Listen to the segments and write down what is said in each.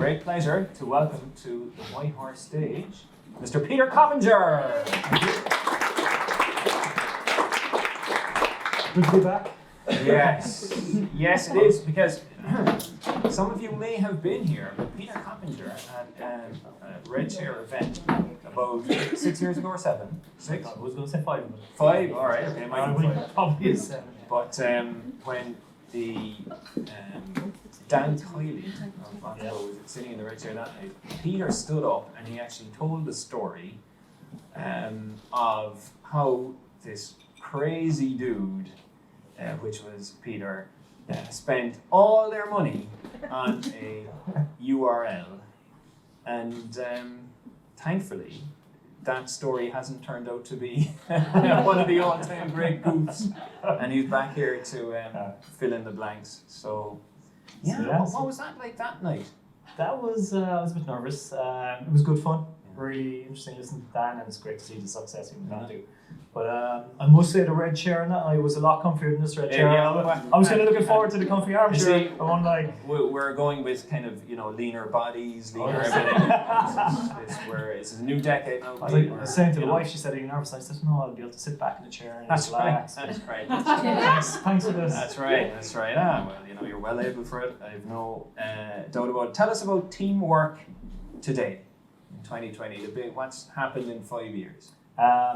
great pleasure to welcome to the White Horse stage, Mr. Peter Coppinger. Good to be back. Yes, yes, it is, because some of you may have been here, but Peter Coppinger at a Red Chair event about 6 years ago or 7? 6? I was going to say 5. 5, all right, okay, Probably is 7. But when the Dan Kiley of Ballincollig was sitting in the Red Chair that night, Peter stood up and he actually told the story of how this crazy dude, which was Peter, spent all their money on a URL, and thankfully that story hasn't turned out to be one of the all-time great goofs, and he's back here to fill in the blanks. So what was that like that night? That was, I was a bit nervous. It was good fun. Really interesting to listen to Dan, and it's great to see the success he got to. But I must say the Red Chair on that night was a lot comfier than this Red Chair. I was kind of looking forward to the comfy armchair. We're going with kind of, leaner bodies, leaner everything. This is a new decade now. I was saying to the wife, she said, "Are you nervous?" I said, "No, I'll be able to sit back in the chair and relax." That's right. Thanks for this. That's right. Well, you're well able for it. I have no doubt about it. Tell us about teamwork today in 2020. What's happened in 5 years?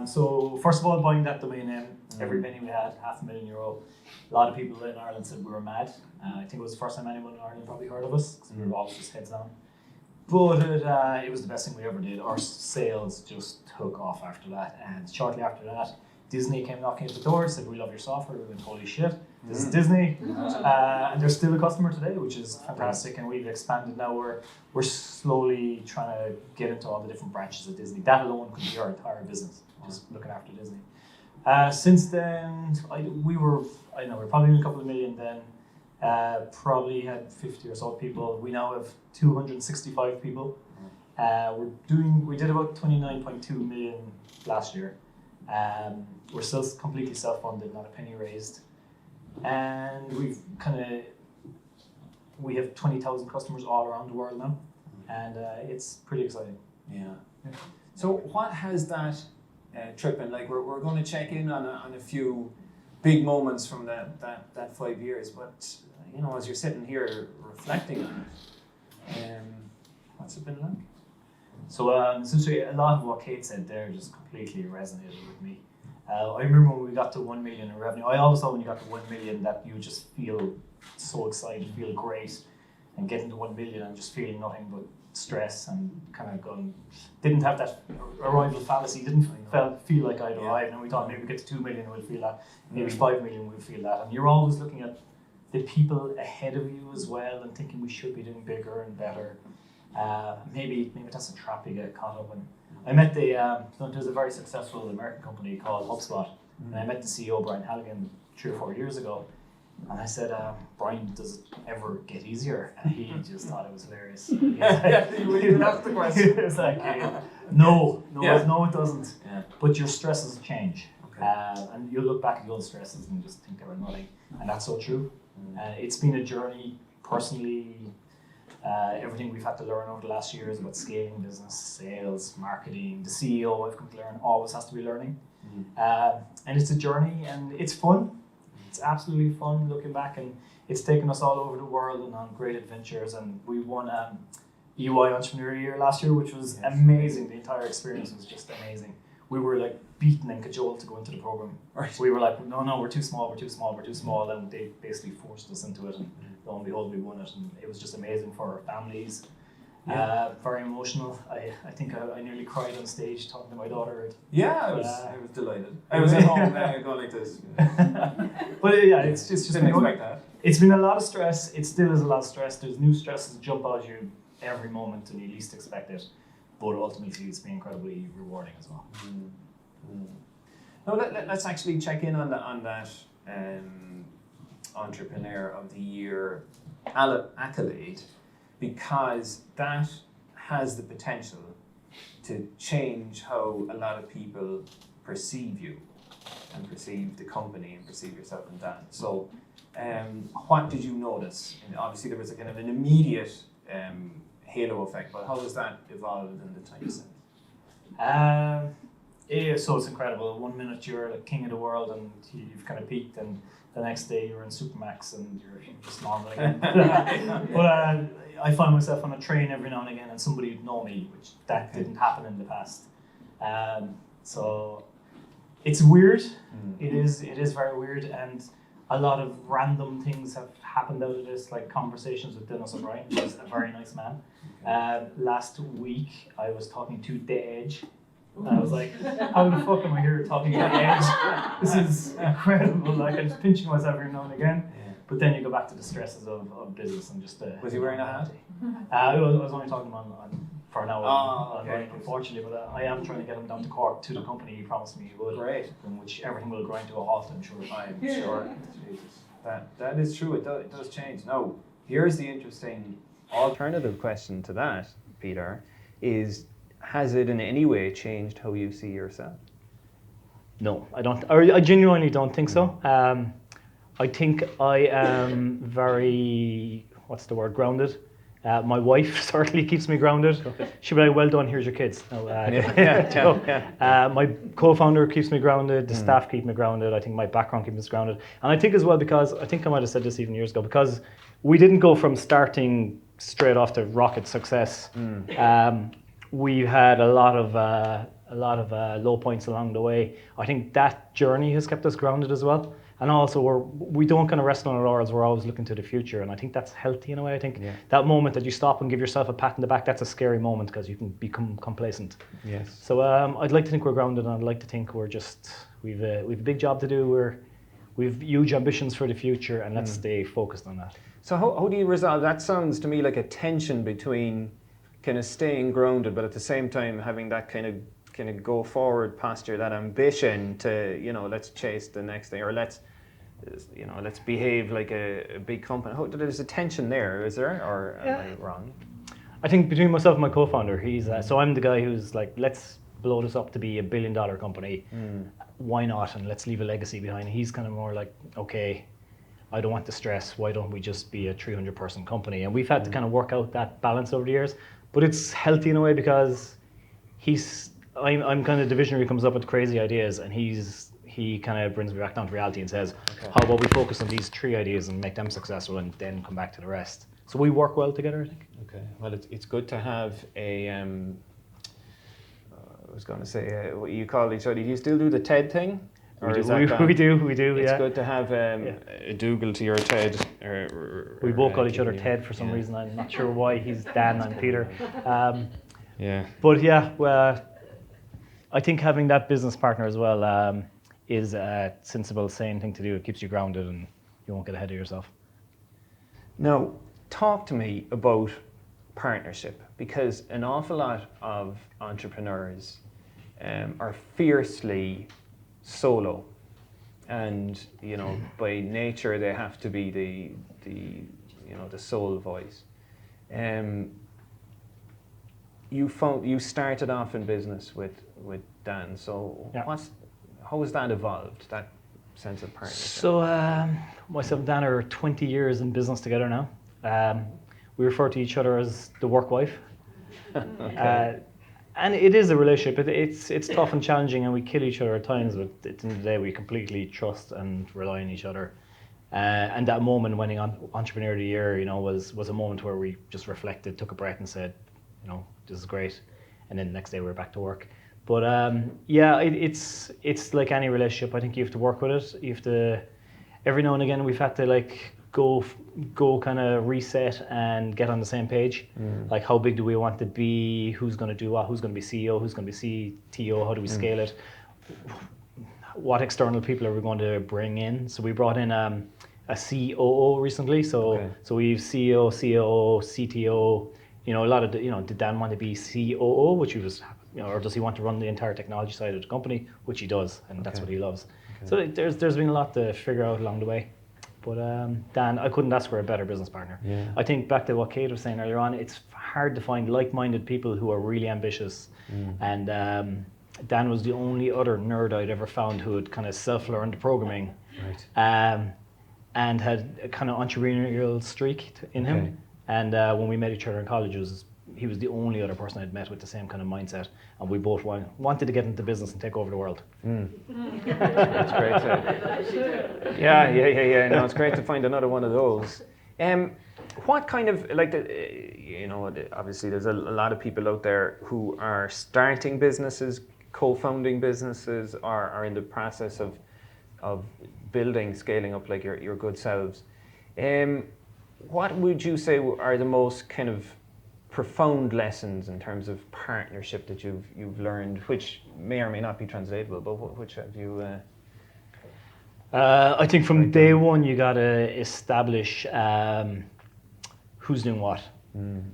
So first of all, buying that domain name, every penny we had, €500,000. A lot of people in Ireland said we were mad. I think it was the first time anyone in Ireland probably heard of us, because we were always just heads down. But it was the best thing we ever did. Our sales just took off after that, and shortly after that, Disney came knocking at the door, said, "We love your software." We went, "Holy shit, this is Disney." And they're still a customer today, which is fantastic, and we've expanded now. We're slowly trying to get into all the different branches of Disney. That alone could be our entire business, just looking after Disney. Since then, we're probably in a couple of million then. Probably had 50 or so people. We now have 265 people. We did about 29.2 million last year. We're still completely self-funded, not a penny raised, and we have 20,000 customers all around the world now, and it's pretty exciting. Yeah. So what has that trip been like? We're going to check in on a few big moments from that 5 years, but as you're sitting here reflecting on it, what's it been like? So essentially, a lot of what Kate said there just completely resonated with me. I remember when we got to 1 million in revenue. I always thought when you got to 1 million that you just feel so excited, feel great, and getting to 1 million and just feeling nothing but stress and kind of didn't have that arrival fallacy, didn't feel like I'd arrived, and we thought maybe we get to 2 million we'll feel that, maybe 5 million we'll feel that, and you're always looking at the people ahead of you as well and thinking we should be doing bigger and better. Maybe that's a trap you get caught up in. I met there's a very successful American company called HubSpot, and I met the CEO, Brian Halligan, 3 or 4 years ago, and I said, "Brian, does it ever get easier?" And he just thought it was hilarious. You even asked the question. It's like, no, it doesn't. Yeah. But your stresses change, and you'll look back at your old stresses and just think they were nothing, and that's so true. It's been a journey personally. Everything we've had to learn over the last years about scaling business, sales, marketing. The CEO I've come to learn always has to be learning. And it's a journey, and it's fun. It's absolutely fun looking back, and it's taken us all over the world and on great adventures. And we won EY Entrepreneur Year last year, which was amazing. The entire experience was just amazing. We were like beaten and cajoled to go into the program. Right. We were like, no, we're too small, and they basically forced us into it, and lo and behold, we won it, and it was just amazing for our families. Very emotional. I think I nearly cried on stage talking to my daughter. I was delighted. I was at home going like this. But it's just didn't expect that. It's been a lot of stress. It still is a lot of stress. There's new stresses that jump out at you every moment and you least expect it. But ultimately, it's been incredibly rewarding as well. Now let's actually check in on that Entrepreneur of the Year accolade, because that has the potential to change how a lot of people perceive you and perceive the company and perceive yourself and Dan. So what did you notice? And obviously there was a kind of an immediate halo effect, but how has that evolved in the time since? Yeah, so it's incredible. 1 minute you're like king of the world and you've kind of peaked, and the next day you're in Supermax and you're just normal again. But I find myself on a train every now and again, and somebody would know me, which that didn't happen in the past. So it's weird. It is very weird, and a lot of random things have happened out of this, like conversations with Dennis O'Brien, who's a very nice man. Last week I was talking to The Edge. And I was like, how the fuck am I here talking to The Edge? This is incredible. Like, I'm just pinching myself every now and again. Yeah. But then you go back to the stresses of business and just... was he wearing a hat? I was only talking on for an hour okay. unfortunately, but I am trying to get him down to Cork to the company he promised me he would. Great. In which everything will grind to a halt, I'm sure. I'm sure. Jesus. That is true, it does change. Now, here's the interesting alternative question to that, Peter, is... has it in any way changed how you see yourself? No, I don't. I genuinely don't think so. I think I am very, grounded. My wife certainly keeps me grounded. She'll be like, well done, here's your kids. No, my co-founder keeps me grounded, the staff keep me grounded, I think my background keeps me grounded. And I think as well, because, I think I might have said this even years ago, because we didn't go from starting straight off to rocket success. We've had a lot of low points along the way. I think that journey has kept us grounded as well. And also we don't kind of rest on our laurels, we're always looking to the future. And I think that's healthy in a way. I think that moment that you stop and give yourself a pat in the back, that's a scary moment because you can become complacent. Yes. So I'd like to think we're grounded, and I'd like to think we've a big job to do. We've huge ambitions for the future, and let's stay focused on that. So how do you resolve, that sounds to me like a tension between kind of staying grounded, but at the same time having that kind of go forward posture, that ambition to, let's chase the next thing, or let's behave like a big company. There's a tension there, is there, or am I wrong? I think between myself and my co-founder, he's so I'm the guy who's like, let's blow this up to be $1 billion company. Why not? And let's leave a legacy behind. He's kind of more like, okay, I don't want the stress. Why don't we just be a 300-person company? And we've had to kind of work out that balance over the years. But it's healthy in a way because I'm kind of the visionary who comes up with crazy ideas, and he kind of brings me back down to reality and says, how about we focus on these 3 ideas and make them successful and then come back to the rest. So we work well together, I think. Okay, well it's good to have a, I was going to say, what you call each other, do you still do the TED thing? We do. It's good to have a Dougal to your TED. We both call each other TED for some reason. I'm not sure why. He's Dan, I'm Peter. But well, I think having that business partner as well is a sensible, sane thing to do. It keeps you grounded and you won't get ahead of yourself. Now, talk to me about partnership, because an awful lot of entrepreneurs are fiercely solo, and by nature they have to be the sole voice. You started off in business with Dan, so how has that evolved, that sense of partnership? So myself and Dan are 20 years in business together now. We refer to each other as the work wife. And it is a relationship. It's tough and challenging, and we kill each other at times, but at the end of the day, we completely trust and rely on each other. And that moment winning Entrepreneur of the Year, was a moment where we just reflected, took a breath, and said, this is great. And then the next day we were back to work. But it's like any relationship. I think you have to work with it. You have to. Every now and again, we've had to go kind of reset and get on the same page. Like, how big do we want to be? Who's going to do what? Who's going to be CEO? Who's going to be CTO? How do we scale it? What external people are we going to bring in? So we brought in a COO recently. So we've CEO, COO, CTO. A lot of did Dan want to be COO, which he was, or does he want to run the entire technology side of the company, which he does, and that's what he loves. So there's been a lot to figure out along the way. But Dan, I couldn't ask for a better business partner. I think back to what Kate was saying earlier on, it's hard to find like-minded people who are really ambitious. And Dan was the only other nerd I'd ever found who had kind of self-learned programming, and had a kind of entrepreneurial streak in him. And when we met each other in college, it was he was the only other person I'd met with the same kind of mindset, and we both wanted to get into business and take over the world. It's great to, yeah. No, it's great to find another one of those. What kind of, like, obviously there's a lot of people out there who are starting businesses, co-founding businesses, or are in the process of building, scaling up like your good selves. What would you say are the most kind of profound lessons in terms of partnership that you've learned, which may or may not be translatable, but which have you? I think from day one you gotta establish who's doing what.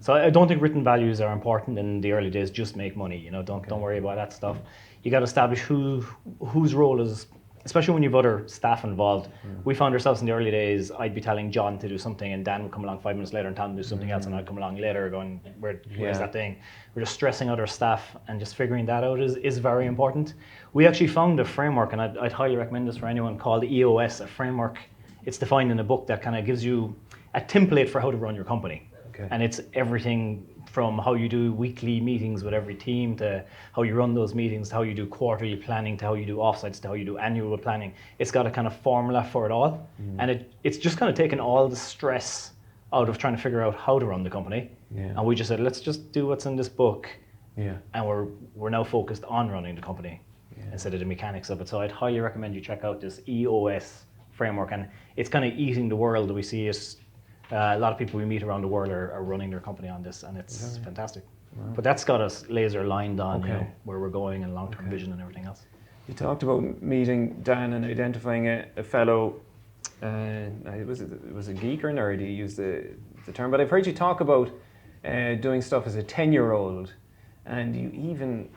So I don't think written values are important in the early days. Just make money, don't worry about that stuff. You got to establish whose role is, especially when you've other staff involved. We found ourselves in the early days, I'd be telling John to do something and Dan would come along 5 minutes later and tell him to do something else, and I'd come along later going, where's that thing? We're just stressing out our staff, and just figuring that out is very important. We actually found a framework, and I'd highly recommend this for anyone, called EOS, a framework. It's defined in a book that kind of gives you a template for how to run your company. Okay. And it's everything from how you do weekly meetings with every team, to how you run those meetings, to how you do quarterly planning, to how you do offsites, to how you do annual planning. It's got a kind of formula for it all. And it's just kind of taken all the stress out of trying to figure out how to run the company. And we just said, let's just do what's in this book. And we're now focused on running the company instead of the mechanics of it. So I'd highly recommend you check out this EOS framework. And it's kind of eating the world. We see it. A lot of people we meet around the world are running their company on this, and it's fantastic. Wow. But that's got us laser lined on where we're going and long-term vision and everything else. You talked about meeting Dan and identifying a fellow. Was a geek or nerd? You used the term, but I've heard you talk about doing stuff as a 10-year-old, and you even,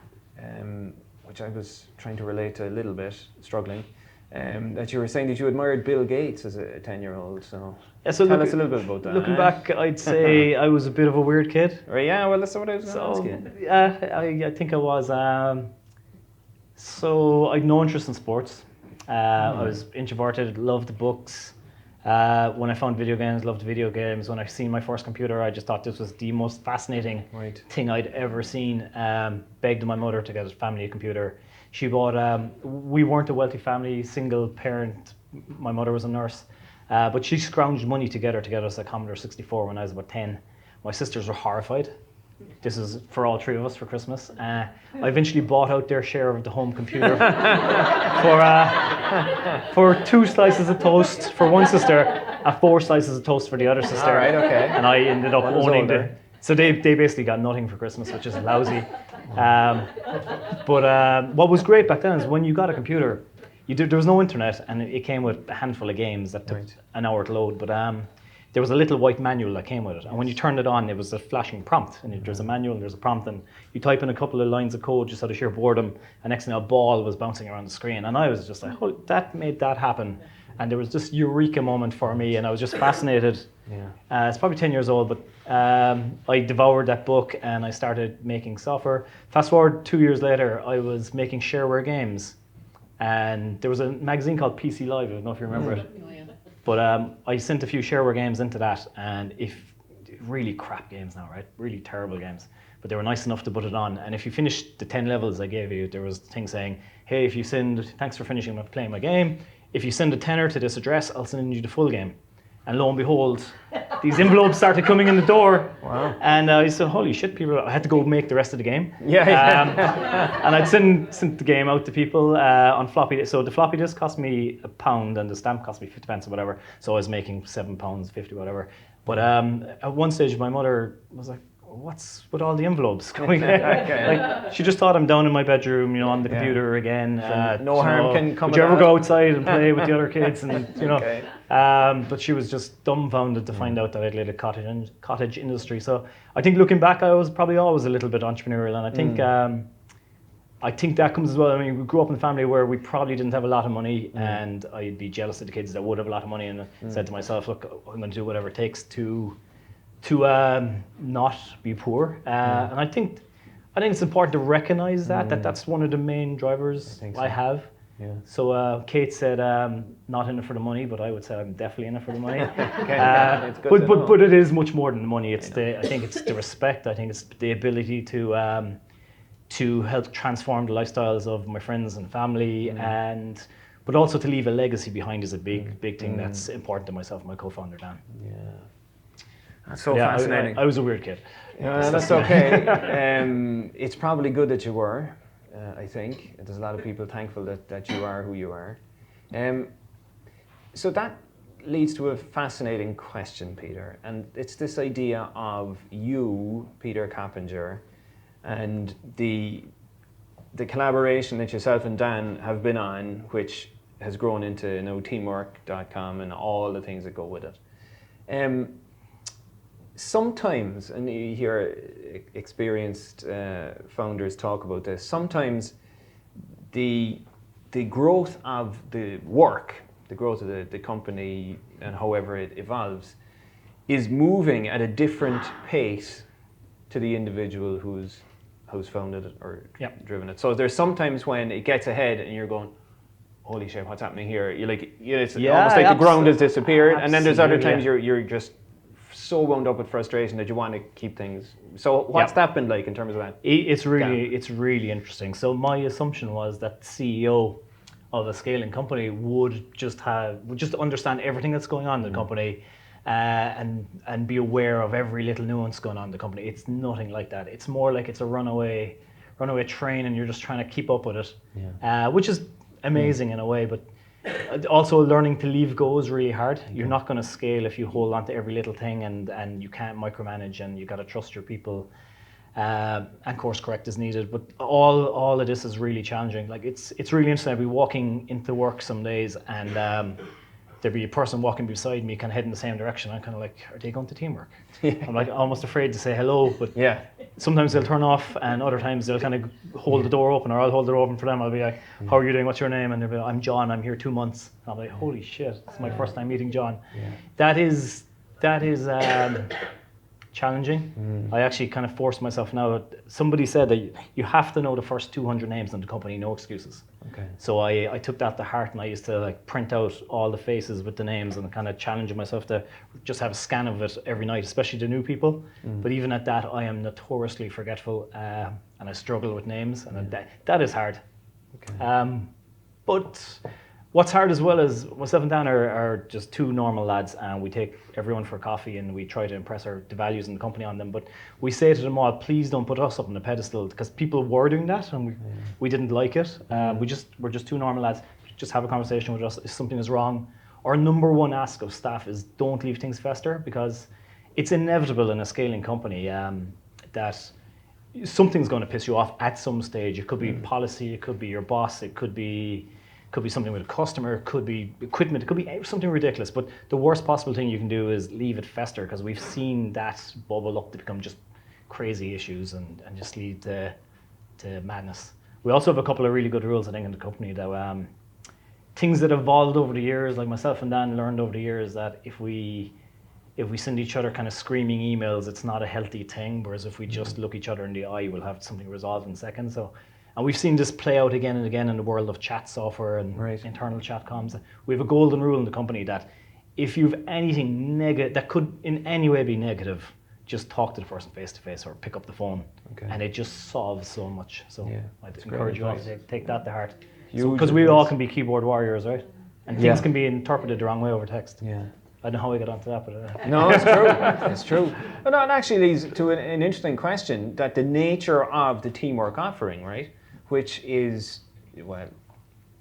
which I was trying to relate to a little bit, struggling. That you were saying that you admired Bill Gates as a 10-year-old, so tell us a little bit about that. Looking back, I'd say I was a bit of a weird kid. Right, yeah, well, that's what I was going to ask you. Yeah, I think I was. So I had no interest in sports. I was introverted, loved books. When I found video games, loved video games. When I seen my first computer, I just thought this was the most fascinating thing I'd ever seen. Begged my mother to get a family computer. She bought, we weren't a wealthy family, single parent. My mother was a nurse, but she scrounged money together to get us a Commodore 64 when I was about 10. My sisters were horrified. This is for all three of us for Christmas. I eventually bought out their share of the home computer for 2 slices of toast for one sister and 4 slices of toast for the other sister. All right, okay. And I ended up owning so they basically got nothing for Christmas, which is lousy. But what was great back then is when you got a computer, there was no internet, and it came with a handful of games that took an hour to load. But there was a little white manual that came with it, and when you turned it on, it was a flashing prompt. And there's a manual, and there's a prompt, and you type in a couple of lines of code just out of sheer boredom, and next thing a ball was bouncing around the screen, and I was just like, oh, that made that happen. And there was this eureka moment for me, and I was just fascinated. It's probably 10 years old, but I devoured that book and I started making software. Fast forward 2 years later, I was making shareware games, and there was a magazine called PC Live. I don't know if you remember it. But I sent a few shareware games into that, and really crap games now, right? Really terrible games. But they were nice enough to put it on. And if you finished the 10 levels I gave you, there was a thing saying, hey, thanks for finishing playing my game. If you send a tenner to this address, I'll send you the full game. And lo and behold, these envelopes started coming in the door. Wow. And I said, holy shit, I had to go make the rest of the game. And I'd send the game out to people on floppy disk. So the floppy disk cost me £1 and the stamp cost me 50 pence or whatever. So I was making £7.50, whatever. But at one stage, my mother was like, what's with all the envelopes going on? Like, she just thought I'm down in my bedroom, on the computer again. No harm can come. Would you ever go outside and play with the other kids? And but she was just dumbfounded to find out that I'd led a cottage industry. So I think looking back, I was probably always a little bit entrepreneurial, and I think that comes as well. I mean, we grew up in a family where we probably didn't have a lot of money, and I'd be jealous of the kids that would have a lot of money, and said to myself, look, I'm going to do whatever it takes to not be poor, and I think it's important to recognize that that's one of the main drivers I have. Yeah. So Kate said, not in it for the money, but I would say I'm definitely in it for the money. Okay. It's good to know. But it is much more than the money. I think it's the respect. I think it's the ability to help transform the lifestyles of my friends and family, but also to leave a legacy behind is a big thing that's important to myself and my co-founder Dan. Yeah. That's so fascinating. I was a weird kid. That's okay. It's probably good that you were. I think there's a lot of people thankful that you are who you are. So that leads to a fascinating question, Peter, and it's this idea of you, Peter Coppinger, and the collaboration that yourself and Dan have been on, which has grown into teamwork.com and all the things that go with it. Sometimes, and you hear experienced founders talk about this, sometimes the growth of the work, the growth of the company and however it evolves, is moving at a different pace to the individual who's founded it or driven it. So there's sometimes when it gets ahead and you're going, holy shit, what's happening here? You're like, it's almost like the ground has disappeared. And then there's other times you're just so wound up with frustration that you want to keep things. So what's that been like in terms of that? It's really interesting. So my assumption was that the CEO of a scaling company would just understand everything that's going on in the company, and be aware of every little nuance going on in the company. It's nothing like that. It's more like it's a runaway train, and you're just trying to keep up with it, which is amazing in a way, but also learning to leave go is really hard. You're not going to scale if you hold on to every little thing, and you can't micromanage, and you got to trust your people, and course correct is needed. But all of this is really challenging. Like it's really interesting. I'd be walking into work some days, and there'd be a person walking beside me kind of heading the same direction. I'm kind of like, are they going to teamwork? I'm like almost afraid to say hello, but sometimes they'll turn off, and other times they'll kind of hold the door open, or I'll hold the door open for them. I'll be like, how are you doing? What's your name? And they'll be like, I'm John, I'm here 2 months. And I'll be like, holy shit, it's my first time meeting John. That is challenging. I actually kind of forced myself now. Somebody said that you have to know the first 200 names in the company, no excuses. Okay. So I took that to heart, and I used to like print out all the faces with the names and kind of challenge myself to just have a scan of it every night, especially the new people. But even at that, I am notoriously forgetful, and I struggle with names, and that is hard. Okay. But what's hard as well is myself and Dan are just two normal lads, and we take everyone for coffee, and we try to impress the values in the company on them. But we say to them all, please don't put us up on the pedestal, because people were doing that, and we didn't like it. We're just two normal lads. Just have a conversation with us if something is wrong. Our number one ask of staff is don't leave things fester, because it's inevitable in a scaling company that something's going to piss you off at some stage. It could be policy, it could be your boss, it could be something with a customer, it could be equipment, it could be something ridiculous. But the worst possible thing you can do is leave it fester, because we've seen that bubble up to become just crazy issues and just lead to madness. We also have a couple of really good rules, I think, in the company that things that evolved over the years, like myself and Dan learned over the years, that if we send each other kind of screaming emails, it's not a healthy thing, whereas if we just look each other in the eye, we'll have something resolved in seconds. And we've seen this play out again and again in the world of chat software and internal chat comms. We have a golden rule in the company that if you've anything negative that could in any way be negative, just talk to the person face to face or pick up the phone, and it just solves so much. So I'd encourage you all to take that to heart, because we all can be keyboard warriors, right? And things can be interpreted the wrong way over text. I don't know how we got onto that, but no, it's true. It's true. But no, it actually leads to an interesting question, that the nature of the teamwork offering, right? Which is, well,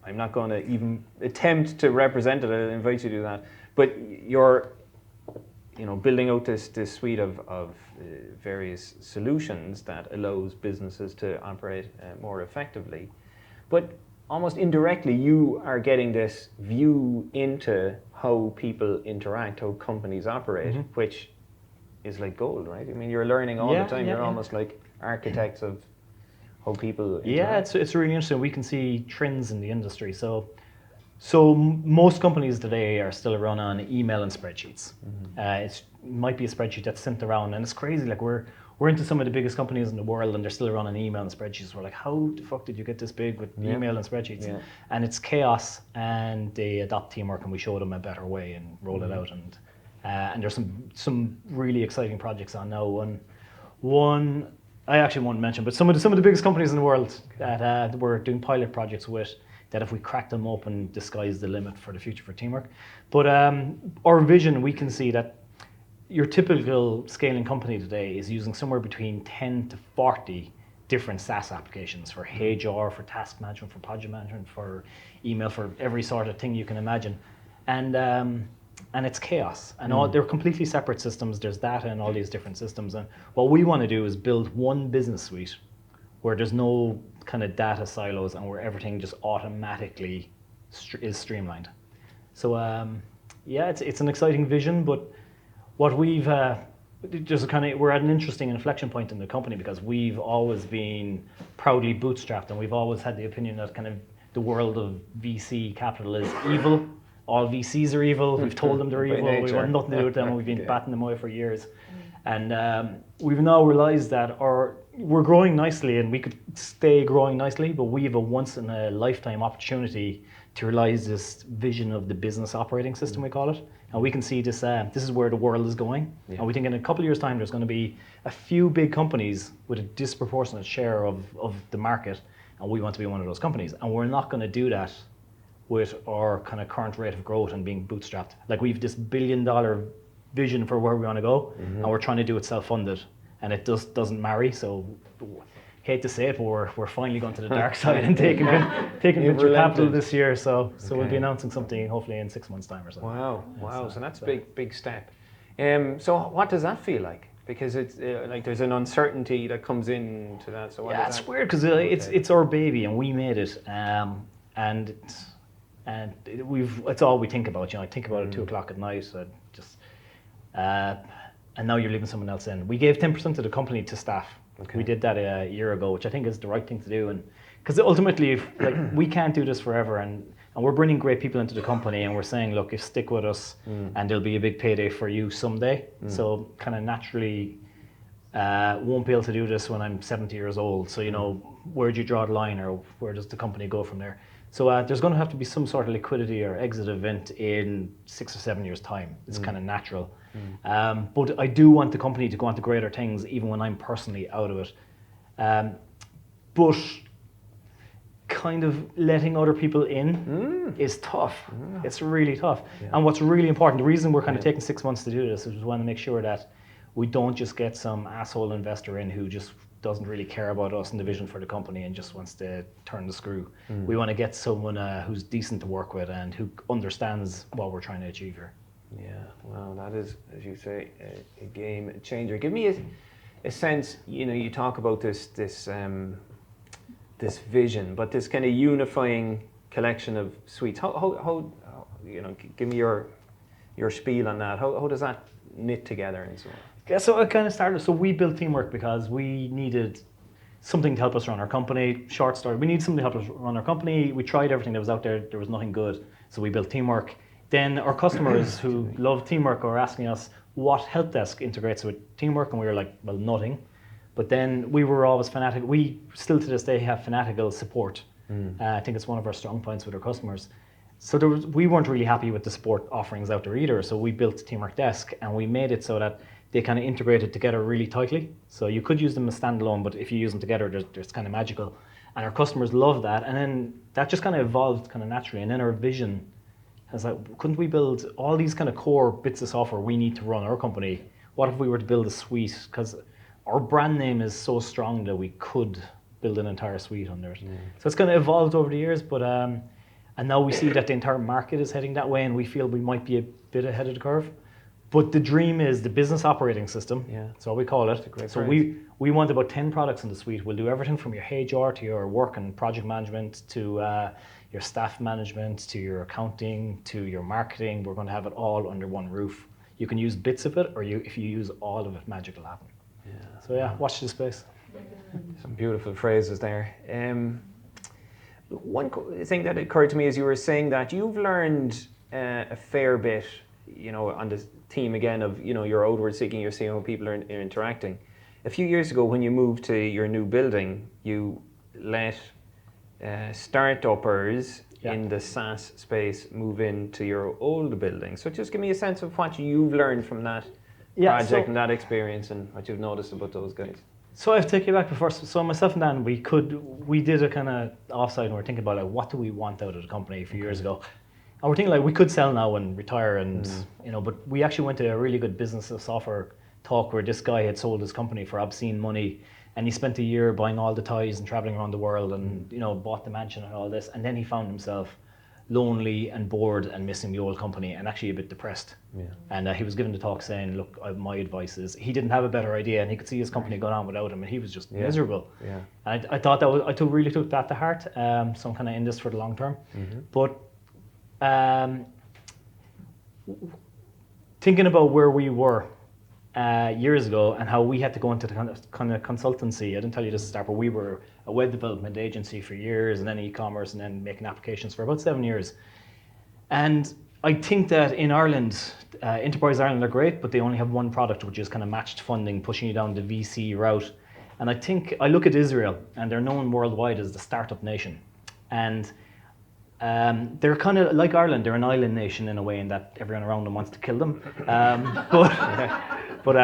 I'm not going to even attempt to represent it. I invite you to do that. But you're, building out this suite of various solutions that allows businesses to operate more effectively. But almost indirectly, you are getting this view into how people interact, how companies operate, which is like gold, right? I mean, you're learning all the time. You're almost like architects of how people interact. Yeah, it's really interesting. We can see trends in the industry. So most companies today are still run on email and spreadsheets. It might be a spreadsheet that's sent around, and it's crazy. Like we're we're into some of the biggest companies in the world, and they're still running email and spreadsheets. We're like, how the fuck did you get this big with email and spreadsheets? Yeah. And it's chaos, and they adopt teamwork, and we show them a better way and roll it out. And there's some really exciting projects on now. One I actually won't mention, but some of the biggest companies in the world that we're doing pilot projects with, that if we crack them open, the sky's the limit for the future for teamwork. But our vision, we can see that your typical scaling company today is using somewhere between 10 to 40 different SaaS applications for HR, for task management, for project management, for email, for every sort of thing you can imagine. And it's chaos. And they're completely separate systems. There's data in all these different systems. And what we want to do is build one business suite where there's no kind of data silos and where everything just automatically is streamlined. So it's an exciting vision, but what we've we're at an interesting inflection point in the company because we've always been proudly bootstrapped, and we've always had the opinion that kind of the world of VC capital is evil. All VCs are evil. We've told them they're evil. We want nothing to do with them, and we've been batting them away for years. And we've now realized that we're growing nicely, and we could stay growing nicely, but we have a once-in-a-lifetime opportunity to realize this vision of the business operating system, we call it. And we can see this is where the world is going. Yeah. And we think in a couple of years' time, there's going to be a few big companies with a disproportionate share of the market, and we want to be one of those companies. And we're not going to do that with our kind of current rate of growth and being bootstrapped. Like, we have this $1 billion vision for where we want to go, and we're trying to do it self-funded, and it just doesn't marry. So, hate to say it, but we're finally going to the dark side and taking venture capital this year. So we'll be announcing something hopefully in 6 months' time or so. Wow! So that's a big step. So what does that feel like? Because it's like there's an uncertainty that comes into that. So it's weird because it's our baby and we made it, and it's all we think about. I think about it 2 o'clock at night. And now you're leaving someone else in. We gave 10% of the company to staff. Okay. We did that a year ago, which I think is the right thing to do. And because ultimately, we can't do this forever, and we're bringing great people into the company, and we're saying, look, you stick with us, and there'll be a big payday for you someday. So kind of naturally, won't be able to do this when I'm 70 years old. So where do you draw the line, or where does the company go from there? So there's going to have to be some sort of liquidity or exit event in 6 or 7 years' time. It's kind of natural. But I do want the company to go on to greater things, even when I'm personally out of it. But kind of letting other people in is tough. It's really tough. Yeah. And what's really important, the reason we're kind of taking 6 months to do this is we want to make sure that we don't just get some asshole investor in who just doesn't really care about us and the vision for the company and just wants to turn the screw. We want to get someone who's decent to work with and who understands what we're trying to achieve here. Yeah, well, that is, as you say, a game changer. Give me a sense. You talk about this vision, but this kind of unifying collection of suites. How give me your spiel on that. How does that knit together and so on? Yeah, so it kind of started. So we built Teamwork because we needed something to help us run our company. Short story. We needed something to help us run our company. We tried everything that was out there. There was nothing good. So we built Teamwork. Then our customers who love Teamwork are asking us what help desk integrates with Teamwork, and we were like, well, nothing. But then we were always fanatical. We still to this day have fanatical support. I think it's one of our strong points with our customers. So we weren't really happy with the support offerings out there either. So we built Teamwork Desk, and we made it so that they kind of integrated together really tightly. So you could use them as standalone, but if you use them together, it's kind of magical. And our customers love that. And then that just kind of evolved kind of naturally. And then our vision is like, couldn't we build all these kind of core bits of software we need to run our company? What if we were to build a suite? Because our brand name is so strong that we could build an entire suite under it. So it's kind of evolved over the years, but and now we see that the entire market is heading that way, and we feel we might be a bit ahead of the curve. But the dream is the business operating system. Yeah. That's what we call it. So we want about 10 products in the suite. We'll do everything from your HR to your work and project management to your staff management to your accounting to your marketing. We're going to have it all under one roof. You can use bits of it, or if you use all of it, magic will happen. Yeah. So watch this space. Some beautiful phrases there. One thing that occurred to me as you were saying that you've learned a fair bit, on the theme again of you're outward seeking, you're seeing how people are interacting. a few years ago when you moved to your new building, you let start-uppers in the SaaS space move into your old building. So just give me a sense of what you've learned from that project and that experience and what you've noticed about those guys. So I've taken you back before. So myself and Dan, we did a kind of offsite and we're thinking about like what do we want out of the company a few years ago. And we're thinking like we could sell now and retire and but we actually went to a really good business of software talk where this guy had sold his company for obscene money and he spent a year buying all the toys and traveling around the world and bought the mansion and all this, and then he found himself lonely and bored and missing the old company and actually a bit depressed. And he was given the talk saying, look, my advice is, he didn't have a better idea and he could see his company going on without him and he was just miserable. And I thought that I really took that to heart. So I'm kind of in this for the long term. But thinking about where we were years ago and how we had to go into the kind of consultancy. I didn't tell you this to start, but we were a web development agency for years and then e-commerce and then making applications for about 7 years. And I think that in Ireland, Enterprise Ireland are great, but they only have one product, which is kind of matched funding, pushing you down the VC route. And I think, I look at Israel and they're known worldwide as the startup nation. And they're kind of like Ireland, they're an island nation in a way in that everyone around them wants to kill them. But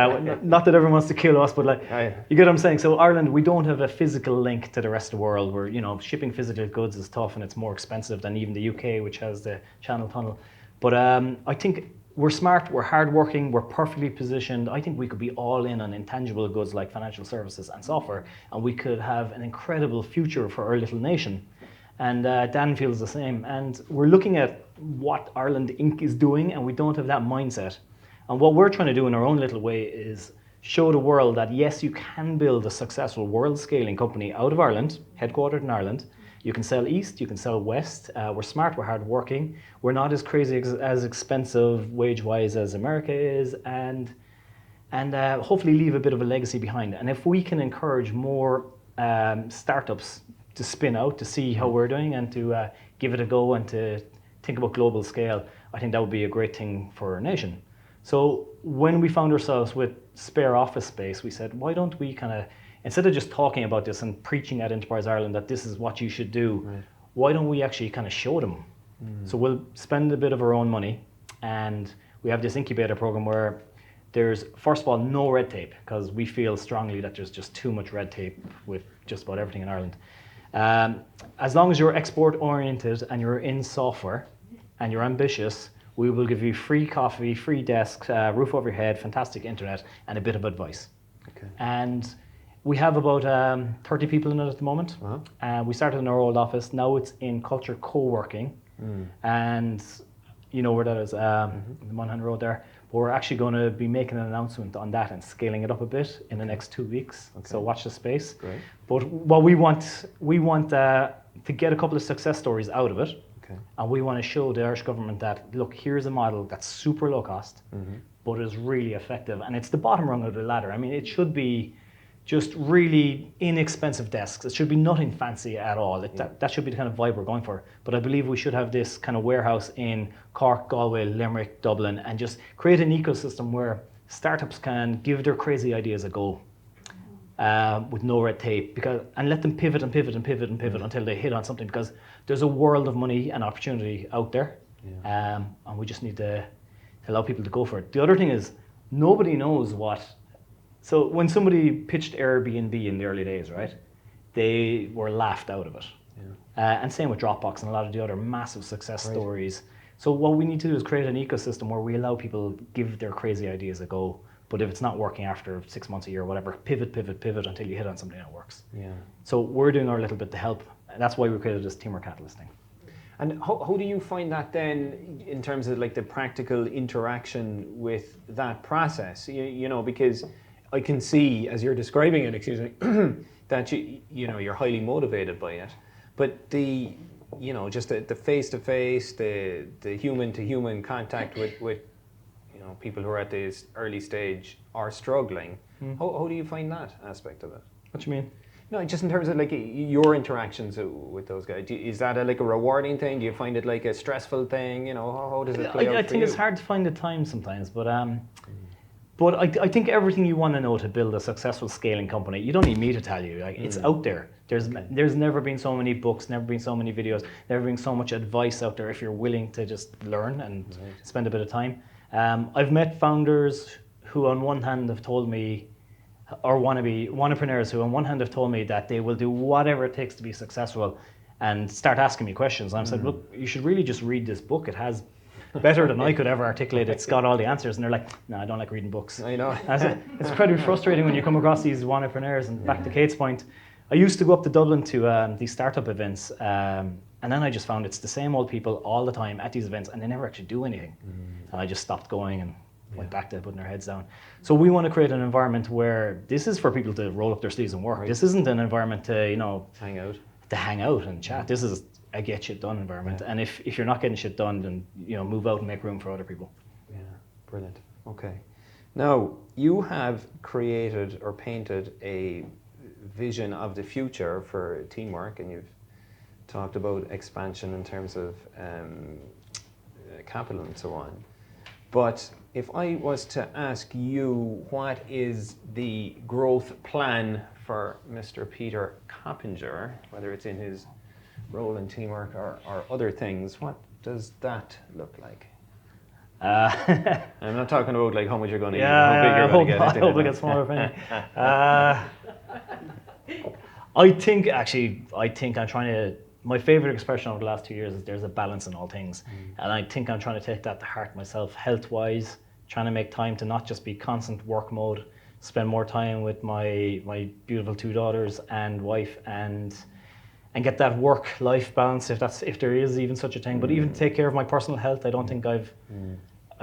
not that everyone wants to kill us, but like, you get what I'm saying? So Ireland, we don't have a physical link to the rest of the world where, shipping physical goods is tough and it's more expensive than even the UK, which has the Channel Tunnel. But I think we're smart, we're hardworking, we're perfectly positioned. I think we could be all in on intangible goods like financial services and software, and we could have an incredible future for our little nation. And Dan feels the same. And we're looking at what Ireland Inc. is doing, and we don't have that mindset. And what we're trying to do in our own little way is show the world that, yes, you can build a successful world-scaling company out of Ireland, headquartered in Ireland. You can sell east, you can sell west. We're smart, we're hardworking. We're not as crazy, as expensive wage-wise as America is, and hopefully leave a bit of a legacy behind. And if we can encourage more startups to spin out, to see how we're doing and to give it a go and to think about global scale, I think that would be a great thing for our nation. So when we found ourselves with spare office space, we said, why don't we kind of, instead of just talking about this and preaching at Enterprise Ireland that this is what you should do, why don't we actually kind of show them? So we'll spend a bit of our own money, and we have this incubator program where there's, first of all, no red tape, because we feel strongly that there's just too much red tape with just about everything in Ireland. As long as you're export oriented and you're in software and you're ambitious, we will give you free coffee, free desk, roof over your head, fantastic internet, and a bit of advice. And we have about 30 people in it at the moment. We started in our old office. Now it's in Culture Co-working. And you know where that is, the Monaghan Road there. But we're actually going to be making an announcement on that and scaling it up a bit in the next 2 weeks. So watch the space. Great. But what we want to get a couple of success stories out of it. And we want to show the Irish government that, look, here's a model that's super low cost, but is really effective. And it's the bottom rung of the ladder. I mean, it should be just really inexpensive desks. It should be nothing fancy at all. That should be the kind of vibe we're going for. But I believe we should have this kind of warehouse in Cork, Galway, Limerick, Dublin, and just create an ecosystem where startups can give their crazy ideas a go with no red tape, and let them pivot and pivot and pivot and pivot until they hit on something, because there's a world of money and opportunity out there, and we just need to allow people to go for it. The other thing is, nobody knows what. So when somebody pitched Airbnb in the early days, right, they were laughed out of it. And same with Dropbox and a lot of the other massive success stories. So what we need to do is create an ecosystem where we allow people give their crazy ideas a go. But if it's not working after 6 months, a year, whatever, pivot until you hit on something that works. So we're doing our little bit to help. And that's why we created this Teamwork Catalyst thing. And how do you find that then in terms of like the practical interaction with that process? You know, because I can see, as you're describing it, that you're highly motivated by it. But just the face-to-face, the human-to-human contact with people who are at this early stage are struggling. How do you find that aspect of it? What do you mean? No, just in terms of like your interactions with those guys. Is that a rewarding thing? Do you find it like a stressful thing? How does it play out I for think you? it's hard to find the time sometimes, but But I think everything you want to know to build a successful scaling company, you don't need me to tell you. Like it's out there. There's never been so many books, never been so many videos, never been so much advice out there if you're willing to just learn and spend a bit of time. I've met founders who on one hand have told me, or wannabe entrepreneurs who on one hand have told me that they will do whatever it takes to be successful and start asking me questions. And I said, look, you should really just read this book. It has better than I could ever articulate. It's got all the answers. And they're like, no, I don't like reading books. I know. It's incredibly frustrating when you come across these entrepreneurs. And back to Kate's point, I used to go up to Dublin to these startup events. And then I just found it's the same old people all the time at these events and they never actually do anything. And I just stopped going and went back to putting their heads down. So we want to create an environment where this is for people to roll up their sleeves and work. Right. This isn't an environment to, hang out and chat. This is a get shit done environment. And if you're not getting shit done, then move out and make room for other people. Yeah, brilliant. Okay. Now, you have created or painted a vision of the future for teamwork, and you've talked about expansion in terms of capital and so on. But if I was to ask you what is the growth plan for Mr. Peter Coppinger, whether it's in his role in teamwork or other things, what does that look like? I'm not talking about like how much you're going to eat, how big you're going to get. I hope I get smaller penny. I think I'm trying to. My favorite expression over the last 2 years is there's a balance in all things, and I think I'm trying to take that to heart myself, health-wise, trying to make time to not just be constant work mode, spend more time with my beautiful 2 daughters and wife, and get that work-life balance if there is even such a thing. But even take care of my personal health. I don't think I've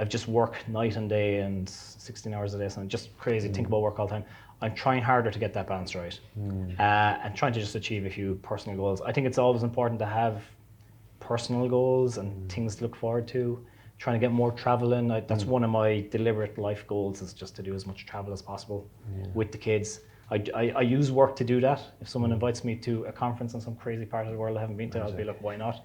just worked night and day and 16 hours a day, so I'm just crazy. Think about work all the time. I'm trying harder to get that balance right, and trying to just achieve a few personal goals. I think it's always important to have personal goals and things to look forward to. Trying to get more travel in. That's one of my deliberate life goals, is just to do as much travel as possible with the kids. I use work to do that. If someone invites me to a conference in some crazy part of the world I haven't been to, I'll be like, why not?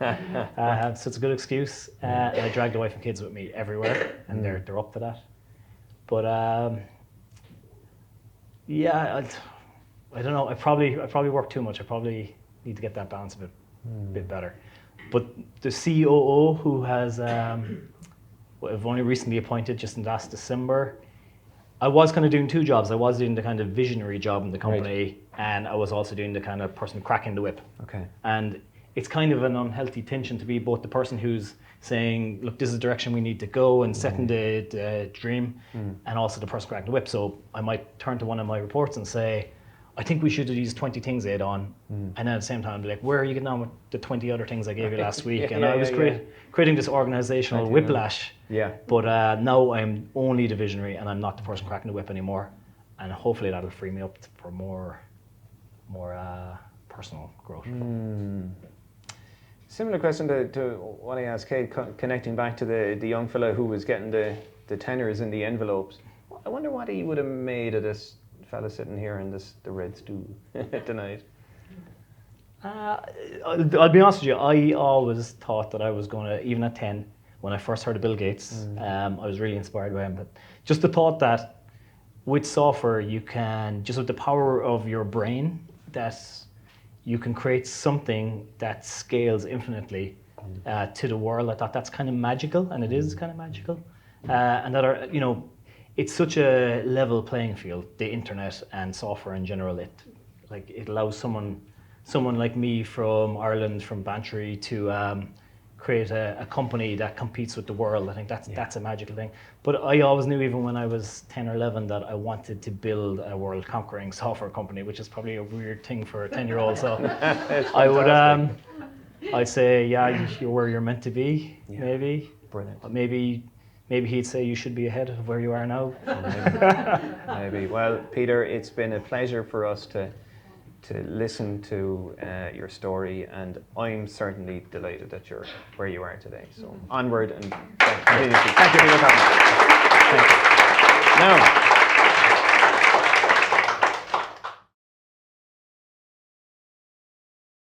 So it's a good excuse. And I drag the wife and kids with me everywhere, and they're up for that. But I don't know. I probably work too much. I probably need to get that balance a bit better. But the COO, who has I've only recently appointed just in last December, I was kind of doing 2 jobs. I was doing the kind of visionary job in the company, and I was also doing the kind of person cracking the whip. Okay. And it's kind of an unhealthy tension to be both the person who's saying, look, this is the direction we need to go, and setting the dream, and also the person cracking the whip. So I might turn to one of my reports and say, I think we should do these 20 things, Aodan. And then at the same time, be like, where are you getting on with the 20 other things I gave you last week? And I was creating this organizational whiplash. Yeah. But now I'm only the visionary, and I'm not the person cracking the whip anymore. And hopefully that'll free me up for more personal growth. Similar question to what I asked Kate, connecting back to the young fella who was getting the tenors in the envelopes. I wonder what he would have made of this fella sitting here in the red stool tonight. I'll be honest with you, I always thought that I was going to, even at 10, when I first heard of Bill Gates, I was really inspired by him. But just the thought that with software, you can, just with the power of your brain, that you can create something that scales infinitely to the world. I thought that's kind of magical, and it is kind of magical. And that it's such a level playing field, the internet and software in general. It allows someone like me from Ireland, from Bantry, to create a company that competes with the world. I think that's a magical thing. But I always knew, even when I was 10 or 11, that I wanted to build a world-conquering software company, which is probably a weird thing for a 10-year-old. So I would, I'd say, you're where you're meant to be, maybe. Brilliant. Maybe he'd say you should be ahead of where you are now. Maybe. Well, Peter, it's been a pleasure for us to listen to your story, and I'm certainly delighted that you're where you are today. So onward and continue. Thank you for your time. Thank you. Now.